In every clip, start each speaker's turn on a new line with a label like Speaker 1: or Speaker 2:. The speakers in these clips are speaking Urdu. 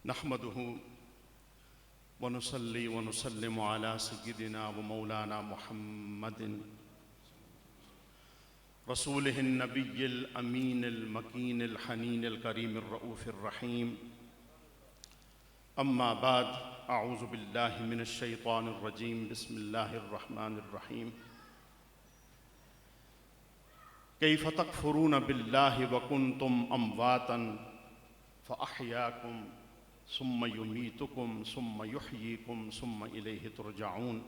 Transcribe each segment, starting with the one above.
Speaker 1: نحمده ونصلي ونسلم على سيدنا ومولانا محمد رسوله النبي الأمين المكين الحنين الكريم الرؤوف الرحيم. أما بعد، أعوذ بالله من الشيطان الرجيم. بسم الله الرحمن الرحيم. كيف تكفرون بالله وكنتم أمواتا فأحياكم ثم يميتكم ثم يحييكم ثم إليه ترجعون.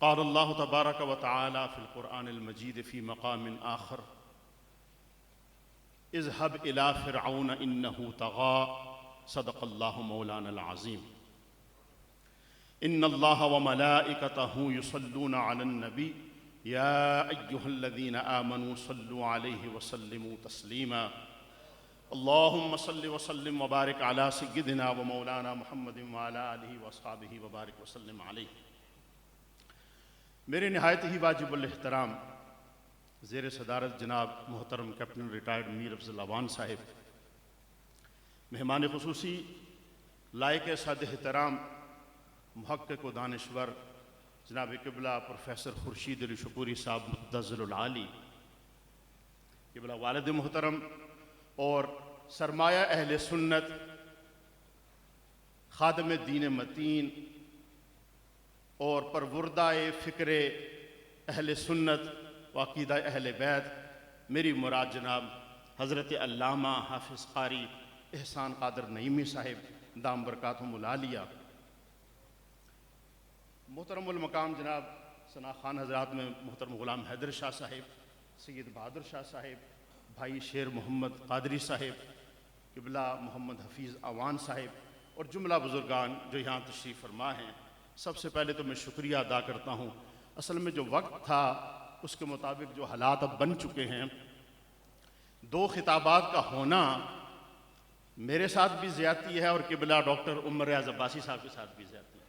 Speaker 1: قال الله تبارك وتعالى في القرآن المجيد في مقام آخر: اذهب إلى فرعون إنه طغى. صدق الله مولانا العظيم. إن الله وملائكته يصلون على النبي يا أيها الذين آمنوا صلوا عليه وسلموا تسليما. اللهم صل وسلم وبارك على سيدنا ومولانا محمد وعلى آلہ وأصحابہ وبارک وسلم علیہ. میرے نہایت ہی واجب الاحترام زیر صدارت جناب محترم کیپٹن ریٹائرڈ میر افضل اوان صاحب، مہمان خصوصی لائق صد احترام محقق و دانشور جناب قبلہ پروفیسر خورشید علی شکوری صاحب متنزل العالی، قبلہ والد محترم اور سرمایہ اہل سنت، خادم دین متین اور پروردہ فکر اہل سنت و عقیدہ اہل بیت، میری مراد جناب حضرت علامہ حافظ قاری احسان قادر نعیمی صاحب دام برکاتہم العالیہ، محترم المقام جناب ثنا خان حضرات میں محترم غلام حیدر شاہ صاحب، سید بہادر شاہ صاحب، بھائی شیر محمد قادری صاحب، قبلہ محمد حفیظ اوان صاحب اور جملہ بزرگان جو یہاں تشریف فرما ہیں، سب سے پہلے تو میں شکریہ ادا کرتا ہوں. اصل میں جو وقت تھا اس کے مطابق جو حالات اب بن چکے ہیں، دو خطابات کا ہونا میرے ساتھ بھی زیادتی ہے اور قبلہ ڈاکٹر عمر ریاض عباسی صاحب کے ساتھ بھی زیادتی ہے.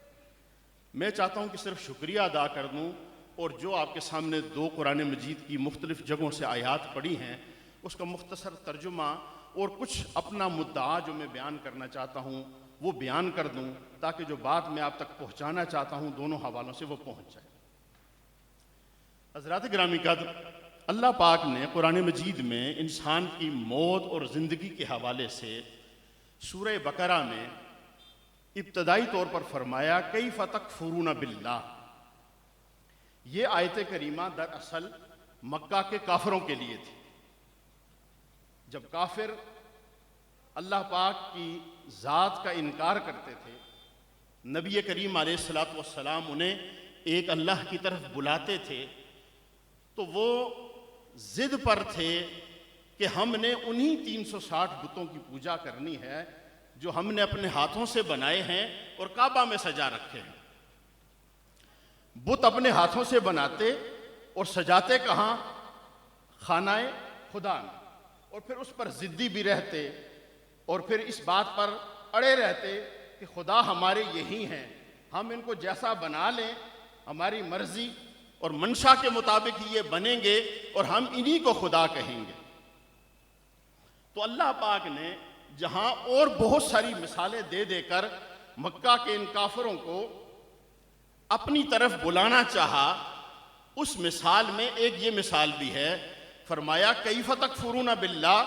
Speaker 1: میں چاہتا ہوں کہ صرف شکریہ ادا کر دوں اور جو آپ کے سامنے دو قرآن مجید کی مختلف جگہوں سے آیات پڑھی ہیں اس کا مختصر ترجمہ اور کچھ اپنا مدعا جو میں بیان کرنا چاہتا ہوں وہ بیان کر دوں تاکہ جو بات میں آپ تک پہنچانا چاہتا ہوں دونوں حوالوں سے وہ پہنچ جائے. حضرات گرامی قدر، اللہ پاک نے قرآن مجید میں انسان کی موت اور زندگی کے حوالے سے سورہ بقرہ میں ابتدائی طور پر فرمایا کیف تکفرون باللہ. یہ آیت کریمہ دراصل مکہ کے کافروں کے لیے تھی. جب کافر اللہ پاک کی ذات کا انکار کرتے تھے، نبی کریم علیہ السلام انہیں ایک اللہ کی طرف بلاتے تھے تو وہ ضد پر تھے کہ ہم نے انہی 360 بتوں کی پوجا کرنی ہے جو ہم نے اپنے ہاتھوں سے بنائے ہیں اور کعبہ میں سجا رکھے ہیں. بت اپنے ہاتھوں سے بناتے اور سجاتے کہاں؟ خانہ خدا میں، اور پھر اس پر ضدی بھی رہتے اور پھر اس بات پر اڑے رہتے کہ خدا ہمارے یہی ہیں، ہم ان کو جیسا بنا لیں ہماری مرضی اور منشا کے مطابق ہی یہ بنیں گے اور ہم انہی کو خدا کہیں گے. تو اللہ پاک نے جہاں اور بہت ساری مثالیں دے دے کر مکہ کے ان کافروں کو اپنی طرف بلانا چاہا، اس مثال میں ایک یہ مثال بھی ہے. فرمایا کیف تکفرون باللہ،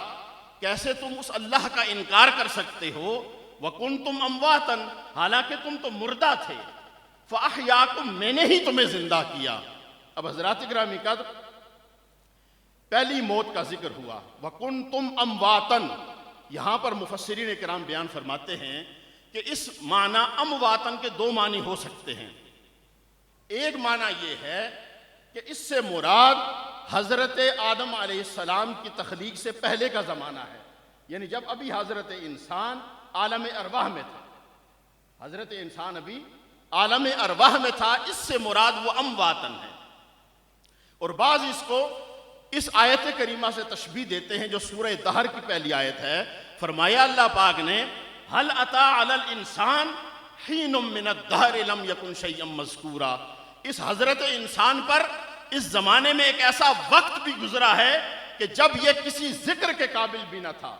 Speaker 1: کیسے تم اس اللہ کا انکار کر سکتے ہو وکنتم امواتا، حالانکہ تم تو مردہ تھے، فاحیاکم، میں نے ہی تمہیں زندہ کیا. اب حضرات گرامی قدر، پہلی موت کا ذکر ہوا وکنتم امواتا. یہاں پر مفسرین کرام بیان فرماتے ہیں کہ اس معنی امواتن کے دو معنی ہو سکتے ہیں. ایک معنی یہ ہے کہ اس سے مراد حضرت آدم علیہ السلام کی تخلیق سے پہلے کا زمانہ ہے، یعنی جب ابھی حضرت انسان عالم ارواح میں تھا. حضرت انسان ابھی عالم ارواح میں تھا، اس سے مراد وہ امواتن ہے. اور بعض اس کو اس آیت کریمہ سے تشبیہ دیتے ہیں جو سورہ دہر کی پہلی آیت ہے. فرمایا اللہ پاک نے هل اتى على الانسان حين من الدهر لم يكن شيئا مذکورا. اس حضرت انسان پر اس زمانے میں ایک ایسا وقت بھی گزرا ہے کہ جب یہ کسی ذکر کے قابل بھی نہ تھا.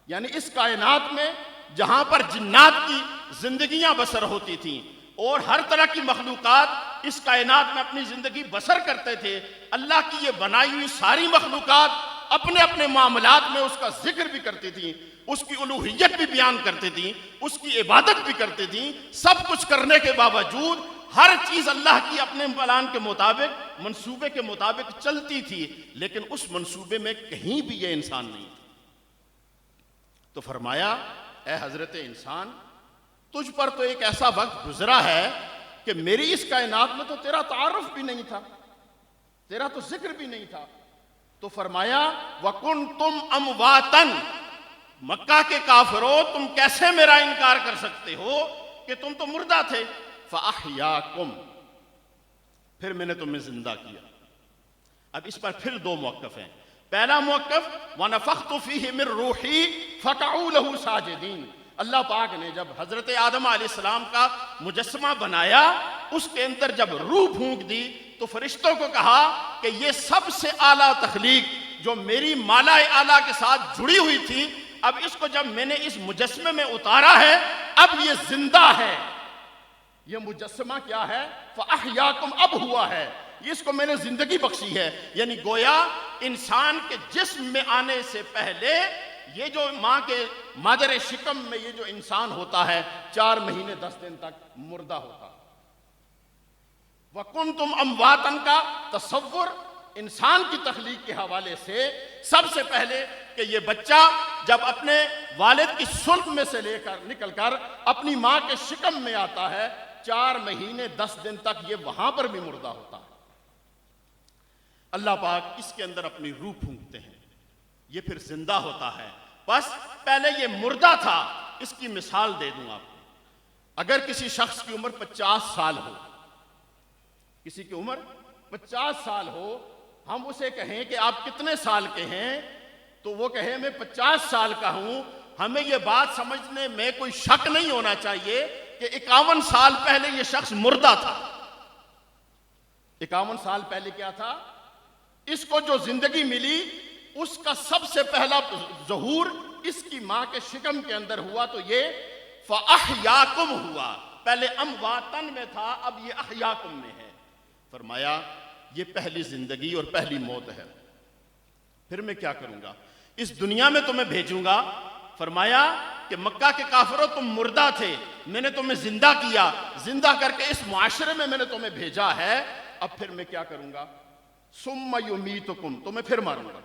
Speaker 1: یعنی اس کائنات میں جہاں پر جنات کی زندگیاں بسر ہوتی تھیں اور ہر طرح کی مخلوقات اس کائنات میں اپنی زندگی بسر کرتے تھے، اللہ کی یہ بنائی ہوئی ساری مخلوقات اپنے اپنے معاملات میں اس کا ذکر بھی کرتی تھیں، اس کی الوہیت بھی بیان کرتی تھیں، اس کی عبادت بھی کرتی تھیں، سب کچھ کرنے کے باوجود ہر چیز اللہ کی اپنے پلان کے مطابق، منصوبے کے مطابق چلتی تھی، لیکن اس منصوبے میں کہیں بھی یہ انسان نہیں تھا۔ تو فرمایا اے حضرت انسان، تجھ پر تو ایک ایسا وقت گزرا ہے کہ میری اس کائنات میں تو تیرا تعارف بھی نہیں تھا، تیرا تو ذکر بھی نہیں تھا۔ تو فرمایا وَكُنْتُمْ أَمْوَاتًا، مکہ کے کافروں تم کیسے میرا انکار کر سکتے ہو کہ تم تو مردہ تھے، فَأَحْيَاكُمْ، پھر میں نے تمہیں زندہ کیا۔ اب اس پر پھر دو موقف ہیں۔ پہلا موقف وَنَفَخْتُ فِيهِ مِن رُوحِي فَقَعُوا لَهُ سَاجِدِينَ، اللہ پاک نے جب حضرت آدم علیہ السلام کا مجسمہ بنایا، اس کے اندر جب روح پھونک دی تو فرشتوں کو کہا کہ یہ سب سے اعلیٰ تخلیق جو میری مالا اعلیٰ کے ساتھ جڑی ہوئی تھی، اب اس کو جب میں نے اس مجسمے میں اتارا ہے، اب یہ زندہ ہے۔ یہ مجسمہ کیا ہے؟ فَأَحْيَاكُمْ، اب ہوا ہے، اس کو میں نے زندگی بخشی ہے۔ یعنی گویا انسان کے جسم میں آنے سے پہلے یہ جو ماں کے مادر شکم میں یہ جو انسان ہوتا ہے 4 مہینے 10 دن تک مردہ ہوتا ہے۔ وَكُنْتُمْ أَمْوَاتًا کا تصور انسان کی تخلیق کے حوالے سے سب سے پہلے کہ یہ بچہ جب اپنے والد کی صلب میں سے نکل کر اپنی ماں کے شکم میں آتا ہے، 4 مہینے 10 دن تک یہ وہاں پر بھی مردہ ہوتا ہے۔ اللہ پاک اس کے اندر اپنی روح پھونکتے ہیں، یہ پھر زندہ ہوتا ہے۔ بس پہلے یہ مردہ تھا۔ اس کی مثال دے دوں آپ کو۔ اگر کسی شخص کی عمر 50 سال ہو، کسی کی عمر 50 سال ہو، ہم اسے کہیں کہ آپ کتنے سال کے ہیں، تو وہ کہے میں 50 سال کا ہوں، ہمیں یہ بات سمجھنے میں کوئی شک نہیں ہونا چاہیے کہ 51 سال پہلے یہ شخص مردہ تھا۔ 51 سال پہلے کیا تھا؟ اس کو جو زندگی ملی اس کا سب سے پہلا ظہور اس کی ماں کے شکم کے اندر ہوا، تو یہ فَأَحْيَاكُمْ ہوا۔ پہلے امواتن میں تھا، اب یہ احیاکم میں ہے۔ فرمایا یہ پہلی زندگی اور پہلی موت ہے۔ پھر میں کیا کروں گا؟ اس دنیا میں تمہیں بھیجوں گا۔ فرمایا کہ مکہ کے کافروں تم مردہ تھے، میں نے تمہیں زندہ کیا، زندہ کر کے اس معاشرے میں میں نے تمہیں بھیجا ہے۔ اب پھر میں کیا کروں گا؟ ثم یمیتکم، تمہیں پھر ماروں گا۔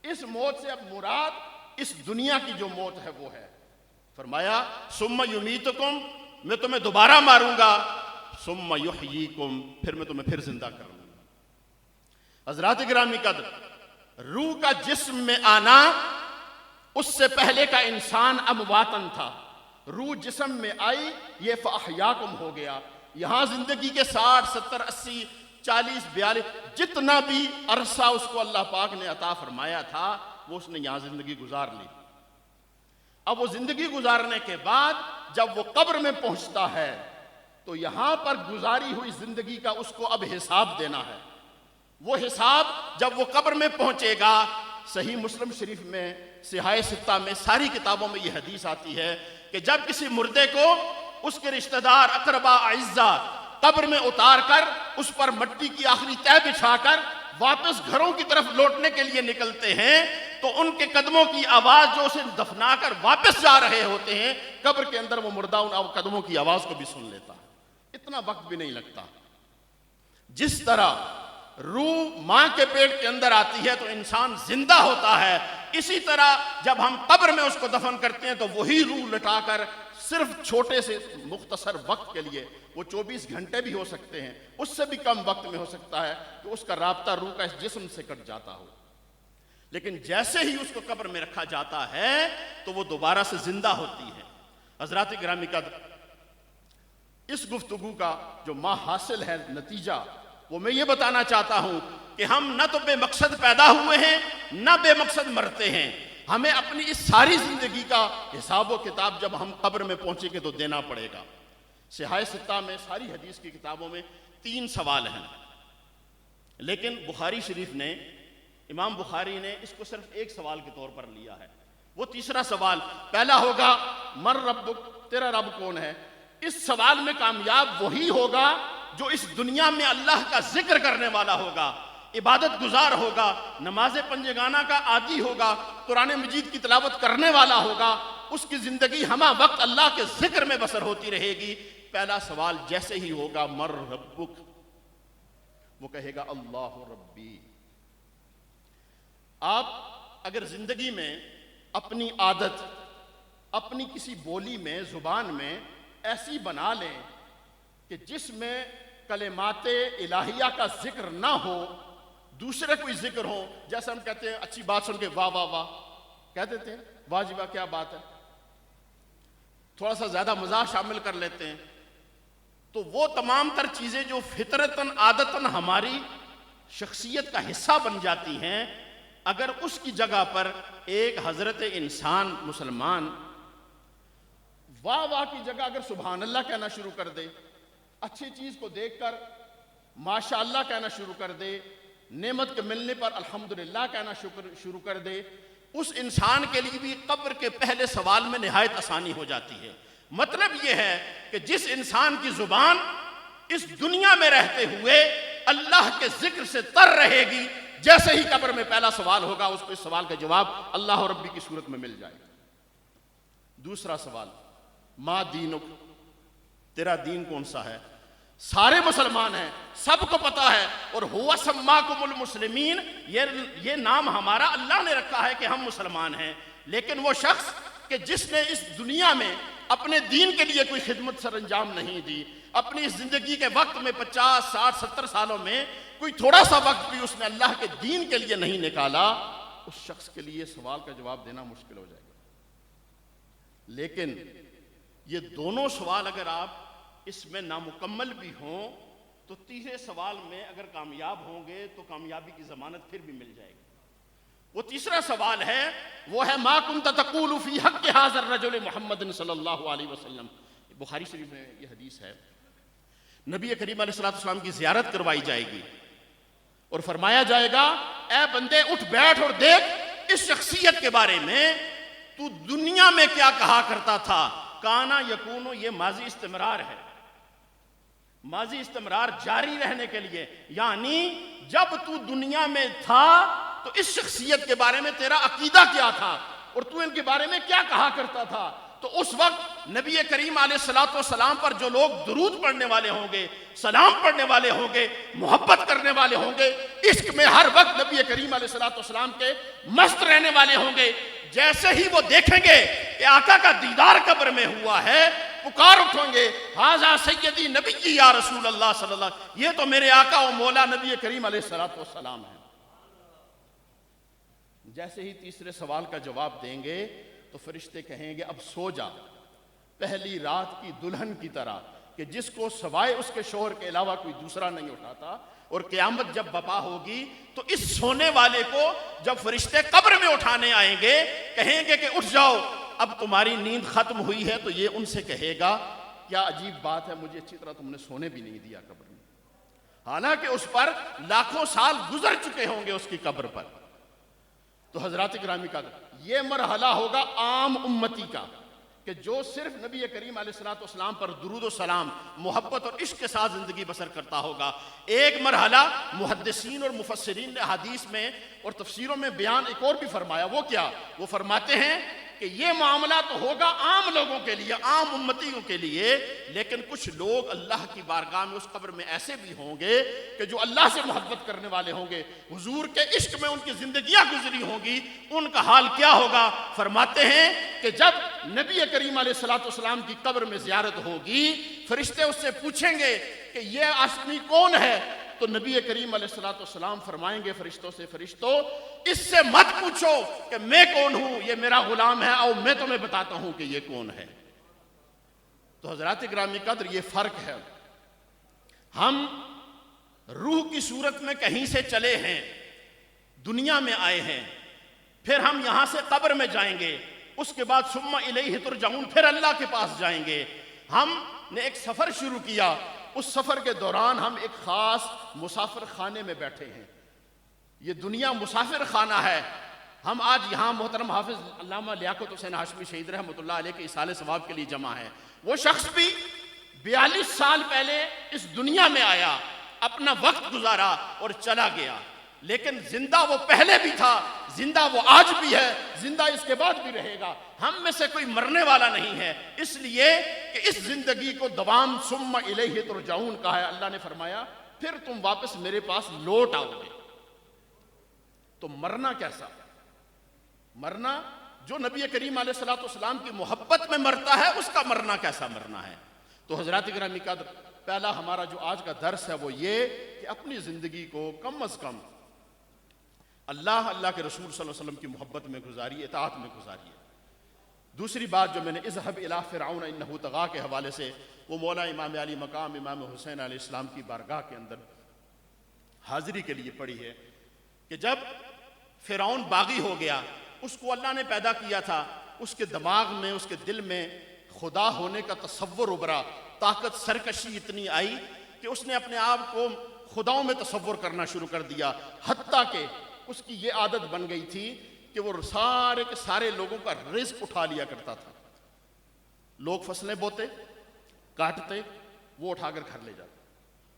Speaker 1: اس موت سے اب مراد اس دنیا کی جو موت ہے وہ ہے۔ فرمایا ثم یمیتکم، میں تمہیں دوبارہ ماروں گا، ثم یحییکم، پھر میں تمہیں پھر زندہ کروں گا۔ حضرات گرامی قدر، روح کا جسم میں آنا اس سے پہلے کا انسان امواتن تھا، روح جسم میں آئی، یہ فاحیاکم ہو گیا۔ یہاں زندگی کے 60 70 80 40 42 جتنا بھی عرصہ اس کو اللہ پاک نے عطا فرمایا تھا وہ اس نے یہاں زندگی گزار لی۔ اب وہ زندگی گزارنے کے بعد جب وہ قبر میں پہنچتا ہے تو یہاں پر گزاری ہوئی زندگی کا اس کو اب حساب دینا ہے۔ وہ حساب جب وہ قبر میں پہنچے گا، صحیح مسلم شریف میں صحاح ستہ میں ساری کتابوں میں یہ حدیث آتی ہے کہ جب کسی مردے کو اس کے رشتہ دار اقربا اعزا قبر میں اتار کر اس پر مٹی کی آخری تہ بچھا کر واپس گھروں کی طرف لوٹنے کے لیے نکلتے ہیں تو ان کے قدموں کی آواز جو اسے دفنا کر واپس جا رہے ہوتے ہیں، قبر کے اندر وہ مردہ ان قدموں کی آواز کو بھی سن لیتا ہے۔ اتنا وقت بھی نہیں لگتا۔ جس طرح روح ماں کے پیٹ کے اندر آتی ہے تو انسان زندہ ہوتا ہے، اسی طرح جب ہم قبر میں اس کو دفن کرتے ہیں تو وہی روح لٹا کر صرف چھوٹے سے مختصر وقت کے لیے، وہ 24 گھنٹے بھی ہو سکتے ہیں، اس سے بھی کم وقت میں ہو سکتا ہے کہ اس کا رابطہ روح کا اس جسم سے کٹ جاتا ہو، لیکن جیسے ہی اس کو قبر میں رکھا جاتا ہے تو وہ دوبارہ سے زندہ ہوتی ہے۔ حضرات گرامی قدر، اس گفتگو کا جو حاصل ہے نتیجہ، وہ میں یہ بتانا چاہتا ہوں کہ ہم نہ تو بے مقصد پیدا ہوئے ہیں نہ بے مقصد مرتے ہیں۔ ہمیں اپنی اس ساری زندگی کا حساب و کتاب جب ہم قبر میں پہنچیں گے تو دینا پڑے گا۔ صحاح ستہ میں ساری حدیث کی کتابوں میں 3 سوال ہیں، لیکن بخاری شریف نے، امام بخاری نے اس کو صرف ایک سوال کے طور پر لیا ہے۔ وہ تیسرا سوال پہلا ہوگا من ربک، تیرا رب کون ہے؟ اس سوال میں کامیاب وہی ہوگا جو اس دنیا میں اللہ کا ذکر کرنے والا ہوگا، عبادت گزار ہوگا، نماز پنجگانہ کا عادی ہوگا، قرآن مجید کی تلاوت کرنے والا ہوگا، اس کی زندگی ہمہ وقت اللہ کے ذکر میں بسر ہوتی رہے گی۔ پہلا سوال جیسے ہی ہوگا من ربک، وہ کہے گا اللہ ربی۔ آپ اگر زندگی میں اپنی عادت، اپنی کسی بولی میں، زبان میں ایسی بنا لیں کہ جس میں کلمات الہیہ کا ذکر نہ ہو، دوسرے کوئی ذکر ہو، جیسے ہم کہتے ہیں اچھی بات سن کے واہ واہ واہ کہہ دیتے ہیں، واہ جی واہ کیا بات ہے، تھوڑا سا زیادہ مزاح شامل کر لیتے ہیں، تو وہ تمام تر چیزیں جو فطرتاً عادتاً ہماری شخصیت کا حصہ بن جاتی ہیں، اگر اس کی جگہ پر ایک حضرت انسان مسلمان واہ واہ کی جگہ اگر سبحان اللہ کہنا شروع کر دے، اچھی چیز کو دیکھ کر ماشاء اللہ کہنا شروع کر دے، نعمت کے ملنے پر الحمدللہ کہنا شروع کر دے، اس انسان کے لیے بھی قبر کے پہلے سوال میں نہایت آسانی ہو جاتی ہے۔ مطلب یہ ہے کہ جس انسان کی زبان اس دنیا میں رہتے ہوئے اللہ کے ذکر سے تر رہے گی، جیسے ہی قبر میں پہلا سوال ہوگا اس کو اس سوال کا جواب اللہ ربی کی صورت میں مل جائے گا۔ دوسرا سوال ما دینک، تیرا دین کون سا ہے؟ سارے مسلمان ہیں، سب کو پتا ہے، اور ہوا سماکم المسلمین، یہ نام ہمارا اللہ نے رکھا ہے کہ ہم مسلمان ہیں، لیکن وہ شخص کہ جس نے اس دنیا میں اپنے دین کے لیے کوئی خدمت سر انجام نہیں دی، اپنی زندگی کے وقت میں 50 60 70 سالوں میں کوئی تھوڑا سا وقت بھی اس نے اللہ کے دین کے لیے نہیں نکالا، اس شخص کے لیے سوال کا جواب دینا مشکل ہو جائے گا۔ لیکن یہ دونوں سوال اگر آپ اس میں نامکمل بھی ہوں تو تیسرے سوال میں اگر کامیاب ہوں گے تو کامیابی کی ضمانت پھر بھی مل جائے گی۔ وہ تیسرا سوال ہے، وہ ہے ما کنت تقول فی حق ھذا الرجل محمد صلی اللہ علیہ وسلم۔ بخاری شریف میں یہ حدیث ہے، نبی کریم علیہ السلام کی زیارت کروائی جائے گی اور فرمایا جائے گا اے بندے اٹھ بیٹھ اور دیکھ اس شخصیت کے بارے میں تو دنیا میں کیا کہا کرتا تھا۔ کانا یکونو، یہ ماضی استمرار ہے، ماضی استمرار جاری رہنے کے لیے، یعنی جب تو دنیا میں تھا تو اس شخصیت کے بارے میں تیرا عقیدہ کیا تھا اور تو ان کے بارے میں کیا کہا کرتا تھا۔ تو اس وقت نبی کریم علیہ السلام پر جو لوگ درود پڑھنے والے ہوں گے، سلام پڑھنے والے ہوں گے، محبت کرنے والے ہوں گے، عشق میں ہر وقت نبی کریم علیہ السلام کے مست رہنے والے ہوں گے، جیسے ہی وہ دیکھیں گے کہ آقا کا دیدار قبر میں ہوا ہے، پکار اٹھیں گے ھذا سیدی نبی یا رسول اللہ صلی اللہ علیہ وسلم، یہ تو میرے آقا و مولا نبی کریم علیہ السلام ہے۔ جیسے ہی تیسرے سوال کا جواب دیں گے تو فرشتے کہیں گے اب سو جا، پہلی رات کی دلہن کی طرح کہ جس کو سوائے اس کے شوہر کے علاوہ کوئی دوسرا نہیں اٹھاتا، اور قیامت جب برپا ہوگی تو اس سونے والے کو جب فرشتے قبر میں اٹھانے آئیں گے کہیں گے کہ اٹھ جاؤ اب تمہاری نیند ختم ہوئی ہے، تو یہ ان سے کہے گا کیا عجیب بات ہے، مجھے اچھی طرح تم نے سونے بھی نہیں دیا قبر میں، حالانکہ اس پر لاکھوں سال گزر چکے ہوں گے اس کی قبر پر۔ تو حضرات گرامی کا یہ مرحلہ ہوگا عام امتی کا کہ جو صرف نبی کریم علیہ السلام پر درود و سلام، محبت اور عشق کے ساتھ زندگی بسر کرتا ہوگا۔ ایک مرحلہ محدثین اور مفسرین نے حدیث میں اور تفسیروں میں بیان ایک اور بھی فرمایا، وہ کیا؟ وہ فرماتے ہیں کہ یہ معاملہ تو ہوگا عام لوگوں کے لیے، عام امتیوں کے لیے، لیکن کچھ لوگ اللہ کی بارگاہ میں اس قبر میں ایسے بھی ہوں گے کہ جو اللہ سے محبت کرنے والے ہوں گے، حضور کے عشق میں ان کی زندگیاں گزری ہوں گی، ان کا حال کیا ہوگا؟ فرماتے ہیں کہ جب نبی کریم علیہ السلام کی قبر میں زیارت ہوگی، فرشتے اس سے پوچھیں گے کہ یہ آدمی کون ہے؟ تو نبی کریم علیہ السلام فرمائیں گے فرشتوں سے، فرشتوں اس سے مت پوچھو کہ میں کون ہوں، یہ میرا غلام ہے، اور میں تمہیں بتاتا ہوں کہ یہ کون ہے۔ تو حضرات گرامی قدر یہ فرق ہے، ہم روح کی صورت میں کہیں سے چلے ہیں، دنیا میں آئے ہیں، پھر ہم یہاں سے قبر میں جائیں گے، اس کے بعد ثم الیہ ترجعون، پھر اللہ کے پاس جائیں گے۔ ہم نے ایک سفر شروع کیا، اس سفر کے دوران ہم ایک خاص مسافر خانے میں بیٹھے ہیں، یہ دنیا مسافر خانہ ہے، ہم آج یہاں محترم حافظ علامہ لیاقت حسین ہاشمی شہید رحمۃ اللہ علیہ کے ایصال ثواب کے لیے جمع ہے. وہ شخص بھی 42 سال پہلے اس دنیا میں آیا، اپنا وقت گزارا اور چلا گیا، لیکن زندہ وہ پہلے بھی تھا، زندہ وہ آج بھی ہے، زندہ اس کے بعد بھی رہے گا. ہم میں سے کوئی مرنے والا نہیں ہے، اس لیے کہ اس زندگی کو دوام ثم الیہ ترجعون کہا ہے. اللہ نے فرمایا پھر تم واپس میرے پاس لوٹ آؤ گے. تو مرنا کیسا؟ مرنا جو نبی کریم علیہ الصلوۃ والسلام کی محبت میں مرتا ہے اس کا مرنا کیسا مرنا ہے. تو حضرات گرامی قدر، پہلا ہمارا جو آج کا درس ہے وہ یہ کہ اپنی زندگی کو کم از کم اللہ کے رسول صلی اللہ علیہ وسلم کی محبت میں گزاری، اطاعت میں گزاری. دوسری بات جو میں نے اذهب الی فرعون انه طغى کے حوالے سے وہ مولا امام علی مقام امام حسین علیہ السلام کی بارگاہ کے اندر حاضری کے لیے پڑھی ہے کہ جب فرعون باغی ہو گیا، اس کو اللہ نے پیدا کیا تھا، اس کے دماغ میں، اس کے دل میں خدا ہونے کا تصور ابھرا، طاقت سرکشی اتنی آئی کہ اس نے اپنے آپ کو خداؤں میں تصور کرنا شروع کر دیا، حتیٰ کہ اس کی یہ عادت بن گئی تھی کہ وہ سارے کے سارے لوگوں کا رزق اٹھا لیا کرتا تھا. لوگ فصلیں بوتے، کاٹتے، وہ اٹھا کر گھر لے جاتے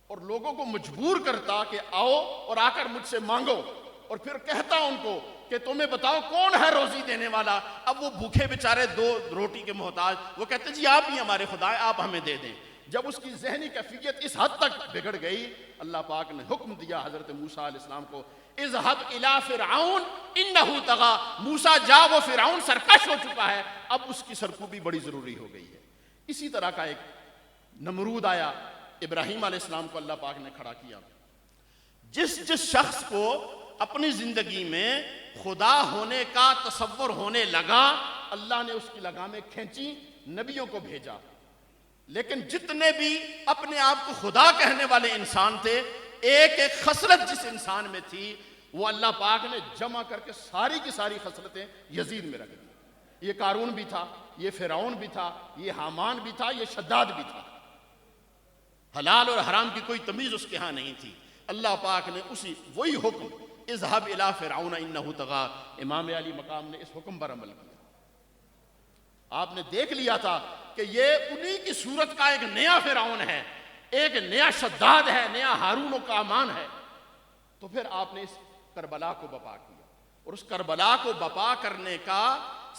Speaker 1: اور لوگوں کو مجبور کرتا کہ آؤ اور آ کر مجھ سے مانگو، اور پھر کہتا ان کو کہ تمہیں بتاؤ کون ہے روزی دینے والا. اب وہ بھوکے بیچارے 2 روٹی کے محتاج، وہ کہتے جی آپ ہی ہمارے خدا ہیں، آپ ہمیں دے دیں. جب اس کی ذہنی کیفیت اس حد تک بگڑ گئی، اللہ پاک نے حکم دیا حضرت موسیٰ علیہ السلام کو، اذهب الى فرعون انه طغى. موسیٰ جا، وہ فرعون سرکش ہو چکا ہے، اب اس کی سرکوبی بڑی ضروری ہو گئی ہے. اسی طرح کا ایک نمرود آیا، ابراہیم علیہ السلام کو اللہ پاک نے کھڑا کیا. جس شخص کو اپنی زندگی میں خدا ہونے کا تصور ہونے لگا، اللہ نے اس کی لگامیں کھینچی، نبیوں کو بھیجا. لیکن جتنے بھی اپنے آپ کو خدا کہنے والے انسان تھے، ایک ایک خصلت جس انسان میں تھی وہ اللہ پاک نے جمع کر کے ساری کی ساری خصلتیں یزید میں رکھ دی. یہ قارون بھی تھا، یہ فرعون بھی تھا، یہ حامان بھی تھا، یہ شداد بھی تھا. حلال اور حرام کی کوئی تمیز اس کے ہاں نہیں تھی. اللہ پاک نے وہی حکم اذهب الى فرعون انه طغى، امام علی مقام نے اس حکم پر عمل کیا. آپ نے دیکھ لیا تھا کہ یہ انہی کی صورت کا ایک نیا فرعون ہے، ایک نیا شداد ہے، نیا ہارون و کامان ہے. تو پھر آپ نے اس کربلا کو بپا کیا، اور اس کربلا کو بپا کرنے کا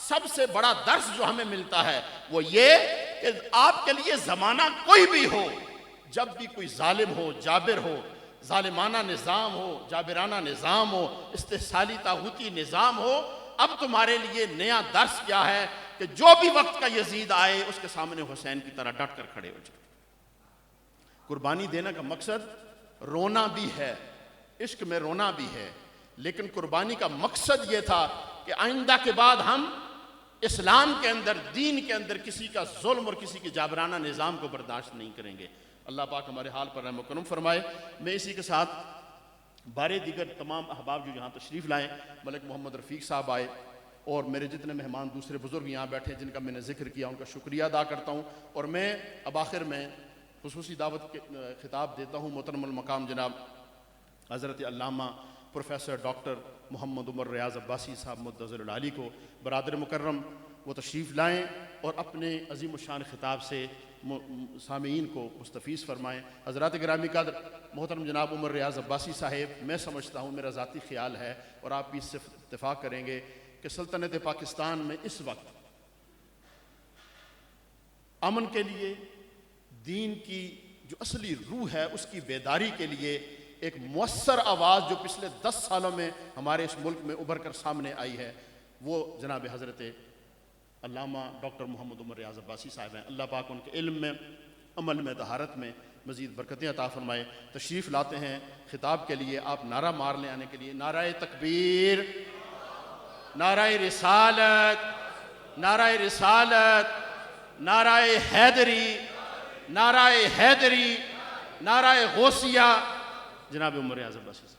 Speaker 1: سب سے بڑا درس جو ہمیں ملتا ہے وہ یہ کہ آپ کے لیے زمانہ کوئی بھی ہو، جب بھی کوئی ظالم ہو، جابر ہو، ظالمانہ نظام ہو، جابرانہ نظام ہو، استحصالی طاغوتی نظام ہو، اب تمہارے لیے نیا درس کیا ہے کہ جو بھی وقت کا یزید آئے اس کے سامنے حسین کی طرح ڈٹ کر کھڑے ہو جائے. قربانی دینے کا مقصد رونا بھی ہے، عشق میں رونا بھی ہے، لیکن قربانی کا مقصد یہ تھا کہ آئندہ کے بعد ہم اسلام کے اندر، دین کے اندر کسی کا ظلم اور کسی کے جابرانہ نظام کو برداشت نہیں کریں گے. اللہ پاک ہمارے حال پر رحم و کرم فرمائے. میں اسی کے ساتھ بارے دیگر تمام احباب جو یہاں تشریف لائیں، ملک محمد رفیق صاحب آئے، اور میرے جتنے مہمان دوسرے بزرگ یہاں بیٹھے جن کا میں نے ذکر کیا، ان کا شکریہ ادا کرتا ہوں. اور میں اب آخر میں خصوصی دعوت کے خطاب دیتا ہوں محترم المقام جناب حضرت علامہ پروفیسر ڈاکٹر محمد عمر ریاض عباسی صاحب مدظر العالی کو. برادر مکرم وہ تشریف لائیں اور اپنے عظیم الشان خطاب سے سامعین کو مستفیض فرمائیں. حضرات گرامی قدر، محترم جناب عمر ریاض عباسی صاحب، میں سمجھتا ہوں، میرا ذاتی خیال ہے اور آپ بھی اس سے اتفاق کریں گے کہ سلطنت پاکستان میں اس وقت امن کے لیے، دین کی جو اصلی روح ہے اس کی بیداری کے لیے ایک مؤثر آواز جو پچھلے 10 سالوں میں ہمارے اس ملک میں ابھر کر سامنے آئی ہے، وہ جناب حضرت علامہ ڈاکٹر محمد عمر ریاض عباسی صاحب ہیں. اللہ پاک ان کے علم میں، عمل میں، طہارت میں مزید برکتیں عطا فرمائے. تشریف لاتے ہیں خطاب کے لیے، آپ نعرہ مار لیں آنے کے لیے. نعرہ تکبیر، نعرہ رسالت، نعرہ رسالت، نعرہ حیدری، نعرہ حیدری، نعرہ غوثیہ. جناب عمر ریاض عباسی صاحب.